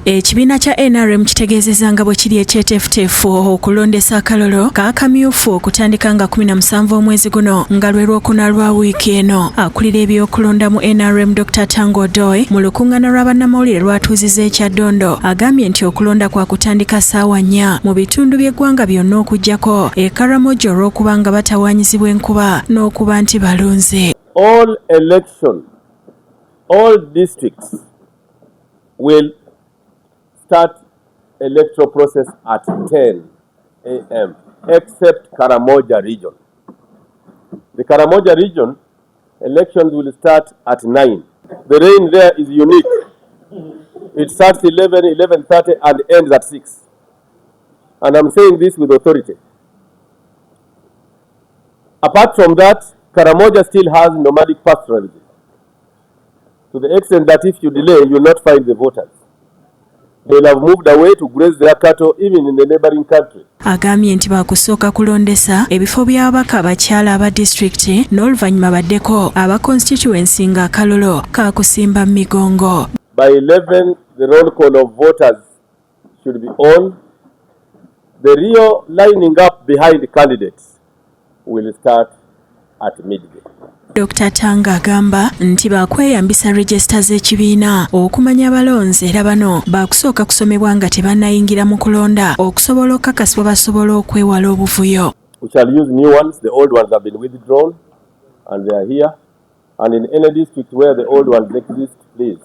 Ekibiina kya NRM kitegeezezza nga bwe kiri ekyeteefuteefu okulondesa akalolo ka Akamyufu okutandika nga 17 omwezi guno nga lwe lwokuna lwa wiiki eno. Akulira ebyokulonda mu NRM Dr. Tango Doi mu lukuŋŋaana lwa bannamawulire lwatuuzizza e Kyaddondo agambye nti okulonda kwa kutandika ssaawa 4 mu bitundu by'eggwanga byonna okuggyako e Karamoja olw'okuba nga batawaanyizibwa enkuba n'okuba nti balunze. All districts will start electoral process at 10 a.m. except Karamoja region. The Karamoja region elections will start at 9. The rain there is unique. It starts 11, 11:30 and ends at 6. And I'm saying this with authority. Apart from that, Karamoja still has nomadic pastoralism, to the extent that if you delay, you will not find the voters. They will have moved away to graze their cattle even in the neighboring country. Agambye nti bakusooka kulondesa ebifo by'ababaka abakyala aba disitulikiti n'oluvannyuma baddeko aba constituency nga akalolo kaakusimba migongo. By 11, the roll call of voters should be on. The real lining up behind the candidates will start at midday. Dr. Tanga agamba nti bakweyambisa regisita z'ekibiina okumanya abalonzi era bano bakusooka kusomebwa nga tebannayingira mu kulonda okusobola okukakasibwa basobola okwewala obuvuyo. We shall use new ones. The old ones have been withdrawn and they are here. And in any district where the old ones exist, please,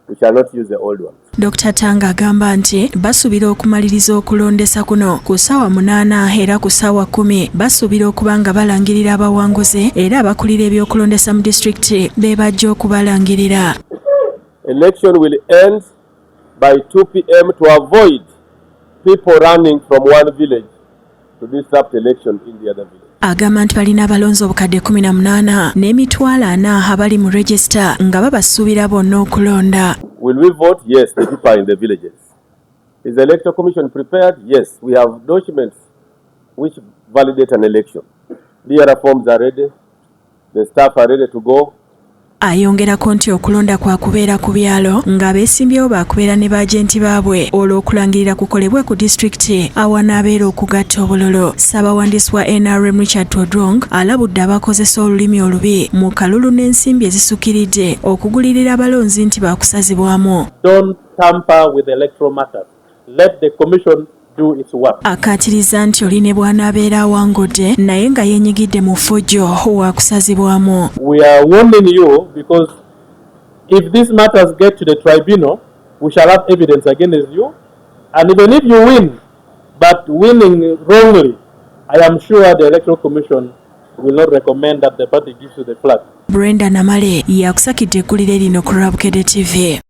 we shall not use the old ones. Dr. Tanga agamba nti basuubira okumaliriza okulondesa kuno ku ssaawa 8 era ku ssaawa 10 basuubira okuba nga balangirira abawanguzi era abakulira ebyokulondesa mu disitulikiti be bajja okubalangirira. Election will end by 2 p.m. to avoid people running from one village to disrupt election in the other village. Agamba nti balina abalonzi obukadde 18 n'emitwalo 4 abali mu regisita nga babasuubira bonna okulonda. Will we vote? Yes, the people are in the villages. Is the Electoral Commission prepared? Yes, we have documents which validate an election. The other forms are ready. The staff are ready to go. Ayongerako nti okulonda kwa kubeera ku byalo nga beesimbyewo baakubeera ne baagenti baabwe olw'okulangirira kukolebwe ku disitulikiti awanaabeera okugatta obulolo. Ssaabawandiisi wa NRM Richard Todrong alabudde abakozesa olulimi olubi mu kalulu n'ensimbi ezisukkiridde okugulirira abalonzi nti baakusazibwamu. Don't tamper with electoral matters. Let the commission do its work. Akaatiriza nti oli ne bw'anaabeera awangudde naye nga yeenyigidde mu ffujjo wa kusazibwamu. We are warning you because if these matters get to the tribunal, we shall have evidence against you. And even if you win, but winning wrongly, I am sure the Electoral Commission will not recommend that the party gives you the flag. Brenda Namale yakusakidde eggulire lino ku Bukedde TV.